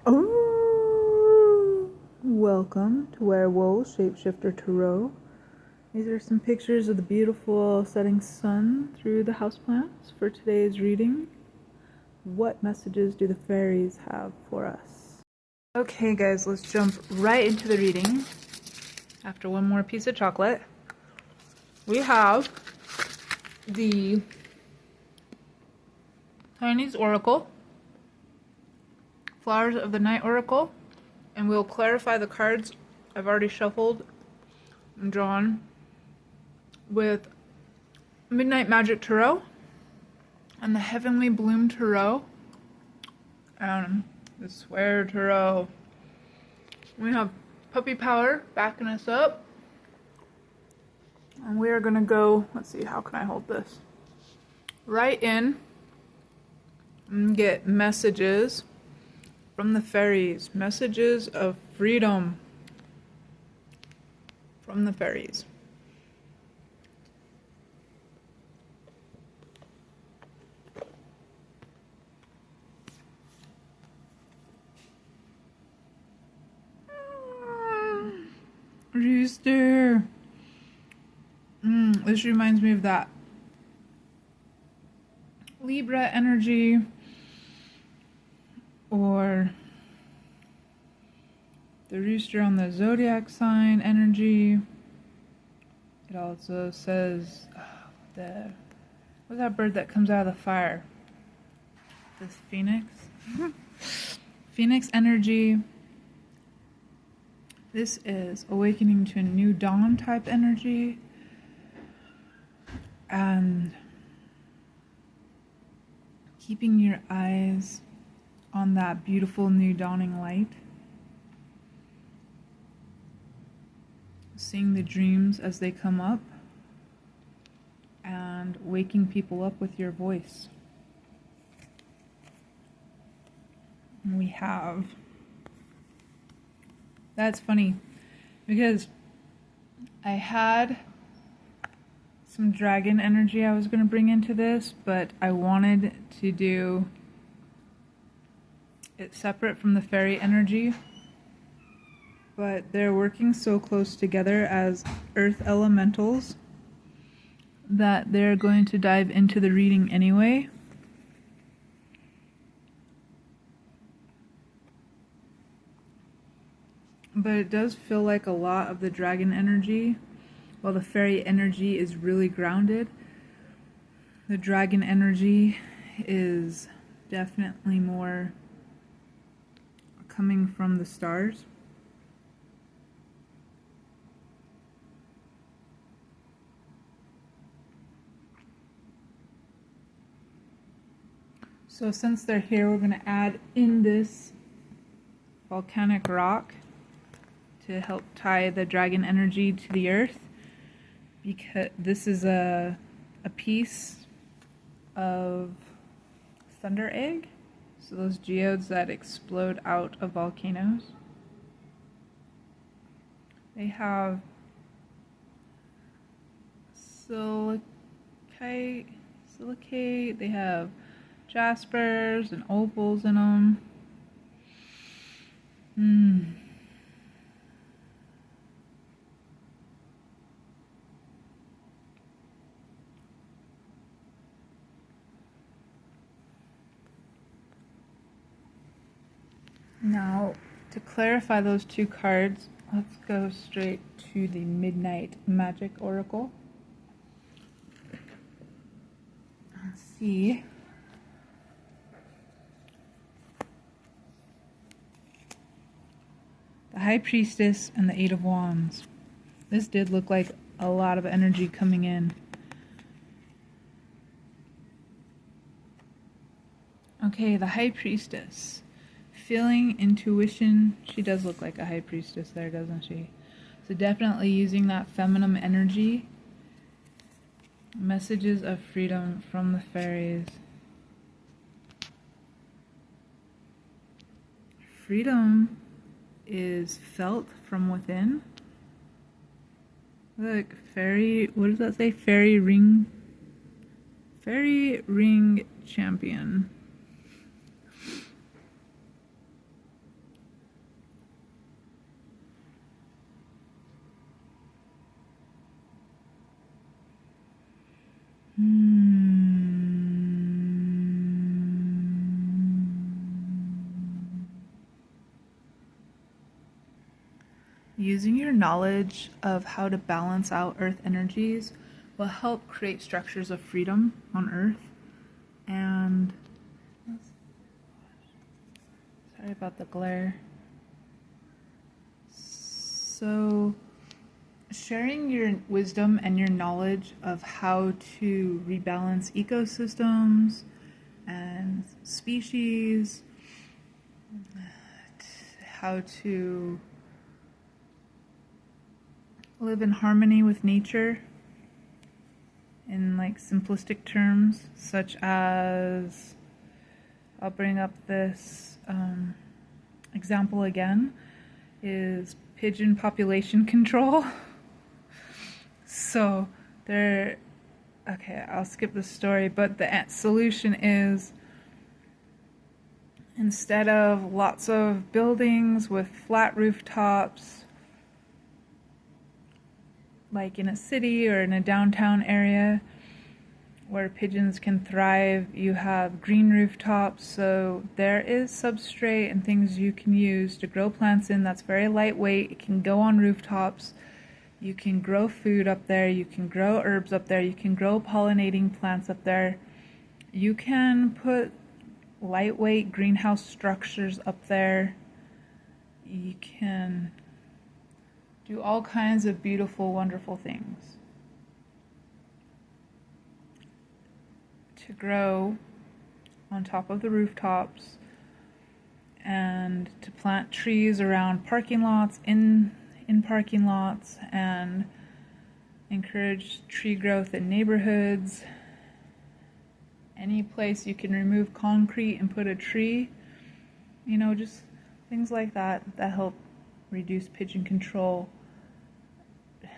Oh, welcome to Werewolf Shapeshifter Tarot. These are some pictures of the beautiful setting sun through the houseplants for today's reading. What messages do the fairies have for us? Okay, guys, let's jump right into the reading. After one more piece of chocolate, we have the Chinese Oracle, Flowers of the Night Oracle, and we'll clarify the cards I've already shuffled and drawn with Midnight Magic Tarot and the Heavenly Bloom Tarot and the Swear Tarot. We have Puppy Power backing us up, and we are gonna go, let's see, how can I hold this? Right in and get messages from the fairies, messages of freedom from the fairies. Rooster. This reminds me of that Libra energy, or the rooster on the zodiac sign energy. It also says what's that bird that comes out of the fire? This phoenix. Phoenix energy. This is awakening to a new dawn type energy, and keeping your eyes on that beautiful new dawning light. Seeing the dreams as they come up and waking people up with your voice. We have, that's funny because I had some dragon energy I was going to bring into this, but I wanted to do it separate from the fairy energy. But they're working so close together as earth elementals that they're going to dive into the reading anyway. But it does feel like a lot of the dragon energy, while the fairy energy is really grounded. The dragon energy is definitely more coming from the stars. So since they're here, we're going to add in this volcanic rock to help tie the dragon energy to the earth, because this is a piece of thunder egg, so those geodes that explode out of volcanoes. They have silicate, they have jaspers and opals in them. Now, to clarify those two cards, let's go straight to the Midnight Magic Oracle. Let's see. The High Priestess and the Eight of Wands. This did look like a lot of energy coming in. Okay, the High Priestess. Feeling, intuition. She does look like a High Priestess there, doesn't she? So definitely using that feminine energy. Messages of freedom from the fairies. Freedom is felt from within. Look, fairy, what does that say? Fairy ring champion. Using your knowledge of how to balance out earth energies will help create structures of freedom on earth. And sorry about the glare. So sharing your wisdom and your knowledge of how to rebalance ecosystems and species, how to live in harmony with nature in like simplistic terms, such as, I'll bring up this example again, is pigeon population control. So I'll skip the story, but the solution is, instead of lots of buildings with flat rooftops, like in a city or in a downtown area where pigeons can thrive, you have green rooftops. So there is substrate and things you can use to grow plants in that's very lightweight. It can go on rooftops. You can grow food up there. You can grow herbs up there. You can grow pollinating plants up there. You can put lightweight greenhouse structures up there. You can do all kinds of beautiful, wonderful things to grow on top of the rooftops, and to plant trees around parking lots, in parking lots, and encourage tree growth in neighborhoods. Any place you can remove concrete and put a tree, just things like that help reduce pigeon control.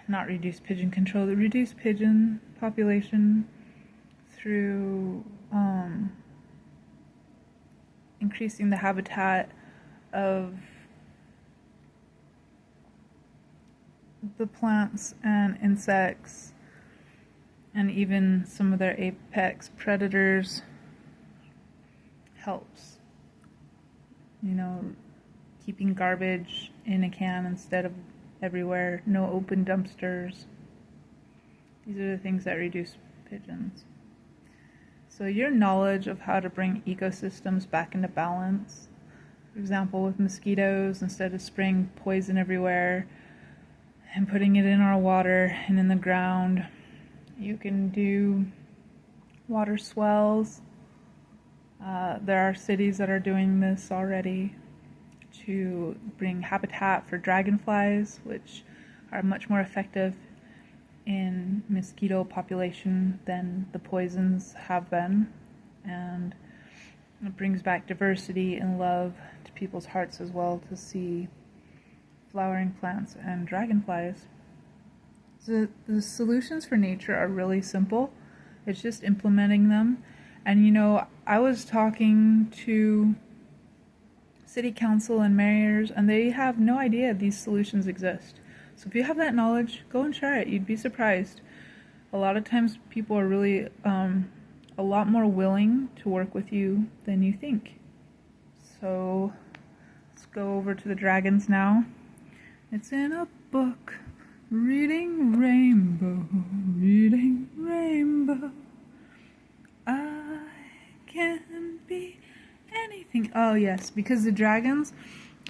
Reduce pigeon population through increasing the habitat of the plants and insects, and even some of their apex predators helps. Keeping garbage in a can instead of everywhere, no open dumpsters. These are the things that reduce pigeons. So your knowledge of how to bring ecosystems back into balance, for example with mosquitoes, instead of spraying poison everywhere and putting it in our water and in the ground, you can do water swells. There are cities that are doing this already to bring habitat for dragonflies, which are much more effective in mosquito population than the poisons have been. And it brings back diversity and love to people's hearts as well, to see flowering plants and dragonflies. So the solutions for nature are really simple. It's just implementing them. And I was talking to city council and mayors, and they have no idea these solutions exist. So if you have that knowledge, go and share it. You'd be surprised. A lot of times people are really a lot more willing to work with you than you think. So let's go over to the dragons now. It's in a book, reading rainbow, I can be anything. Oh yes, because the dragons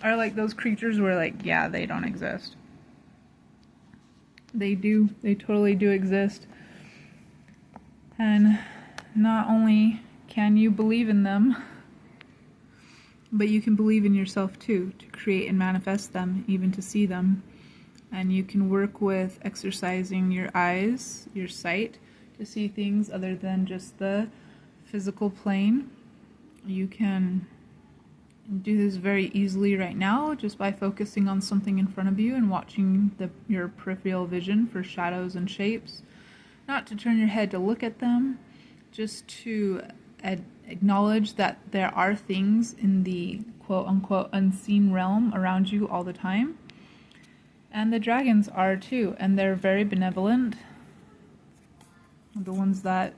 are like those creatures where they don't exist. They totally do exist. And not only can you believe in them, but you can believe in yourself too, to create and manifest them, even to see them. And you can work with exercising your eyes, your sight, to see things other than just the physical plane. You can do this very easily right now just by focusing on something in front of you and watching your peripheral vision for shadows and shapes. Not to turn your head to look at them, just to acknowledge that there are things in the quote-unquote unseen realm around you all the time. And the dragons are too, and they're very benevolent. The ones that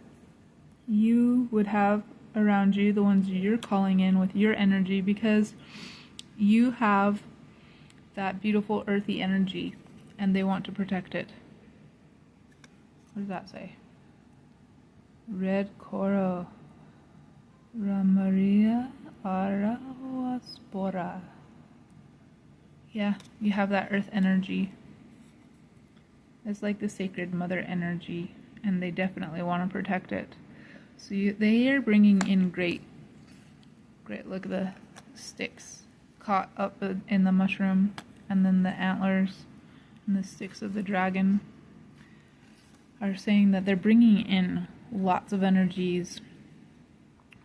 you would have around you, the ones you're calling in with your energy, because you have that beautiful earthy energy, and they want to protect it. What does that say? Red coral, Ramaria araospora. Yeah, you have that earth energy. It's like the sacred mother energy, and they definitely want to protect it. So they are bringing in great, look at the sticks caught up in the mushroom, and then the antlers and the sticks of the dragon are saying that they're bringing in lots of energies,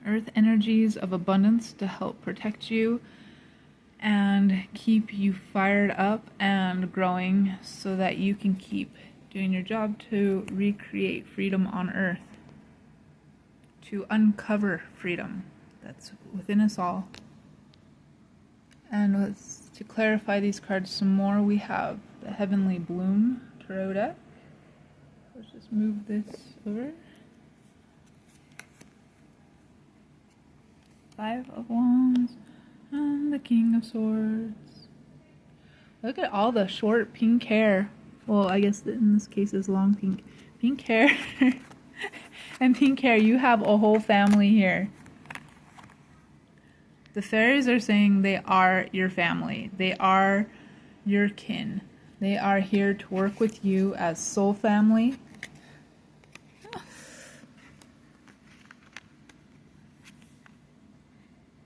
earth energies of abundance to help protect you and keep you fired up and growing so that you can keep doing your job to recreate freedom on earth, to uncover freedom that's within us all. And to clarify these cards some more, we have the Heavenly Bloom Tarot deck. Let's just move this over. Five of Wands and the King of Swords. Look at all the short pink hair. Well, I guess in this case it's long pink. Pink hair. And pink hair, you have a whole family here. The fairies are saying they are your family. They are your kin. They are here to work with you as soul family.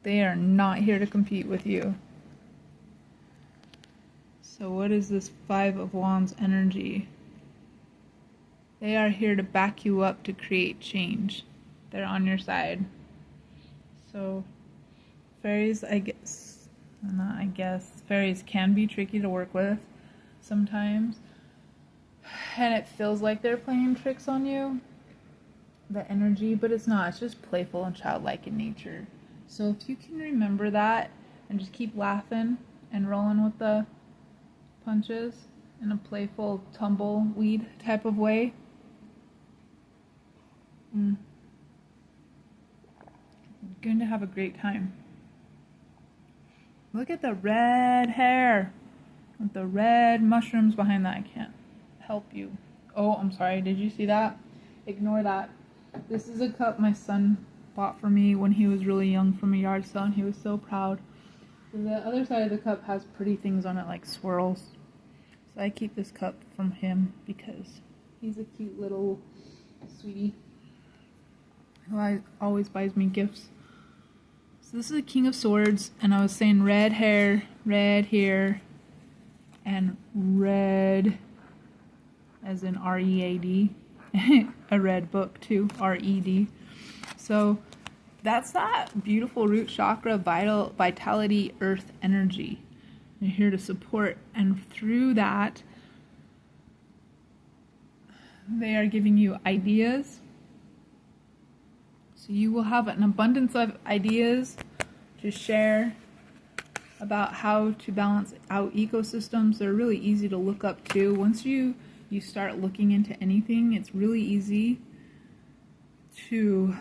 They are not here to compete with you. So what is this Five of Wands energy? They are here to back you up to create change. They're on your side. So fairies, fairies can be tricky to work with sometimes. And it feels like they're playing tricks on you, the energy, but it's not. It's just playful and childlike in nature. So if you can remember that and just keep laughing and rolling with the punches in a playful tumbleweed type of way, you're going to have a great time. Look at the red hair with the red mushrooms behind that. I can't help you. Oh, I'm sorry. Did you see that? Ignore that. This is a cup my son bought for me when he was really young from a yard sale, and he was so proud. The other side of the cup has pretty things on it like swirls. So I keep this cup from him because he's a cute little sweetie who always buys me gifts. So this is the King of Swords, and I was saying red hair, red here, and red as in R-E-A-D. A red book too, R-E-D. So that's that beautiful root chakra, vitality, earth energy. You're here to support, and through that, they are giving you ideas. So you will have an abundance of ideas to share about how to balance out ecosystems. They're really easy to look up too. Once you start looking into anything, it's really easy to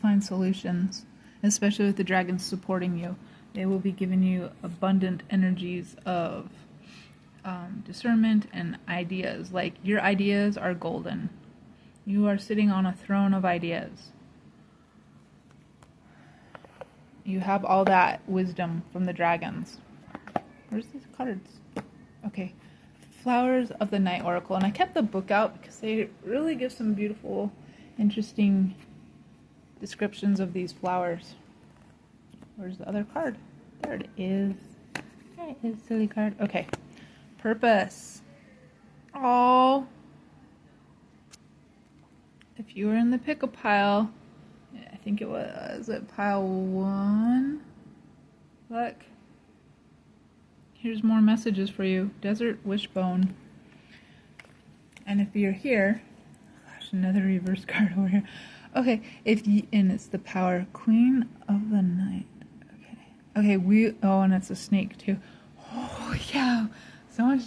find solutions, especially with the dragons supporting you. They will be giving you abundant energies of discernment and ideas. Like, your ideas are golden. You are sitting on a throne of ideas. You have all that wisdom from the dragons. Where's these cards? Okay. Flowers of the Night Oracle. And I kept the book out because they really give some beautiful, interesting descriptions of these flowers. Where's the other card? There it is. There it is, silly card. Okay. Purpose. Oh. If you were in the pickle pile, I think it was at pile 1. Look. Here's more messages for you. Desert Wishbone. And if you're here, gosh, another reverse card over here. Okay, and it's the Power Queen of the Night. Okay, and it's a snake too. Oh yeah, so much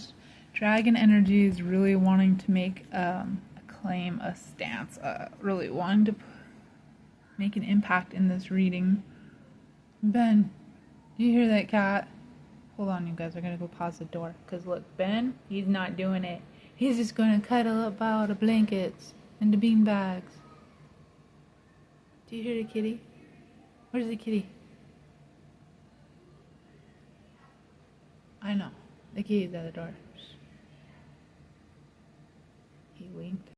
dragon energy is really wanting to make a claim, a stance, really wanting to make an impact in this reading. Ben, do you hear that cat? Hold on, you guys. I gotta go pause the door. Because look, Ben, he's not doing it. He's just gonna cuddle up by the blankets and the bean bags. Do you hear the kitty? Where's the kitty? I know. The kitty's at the door. He winked.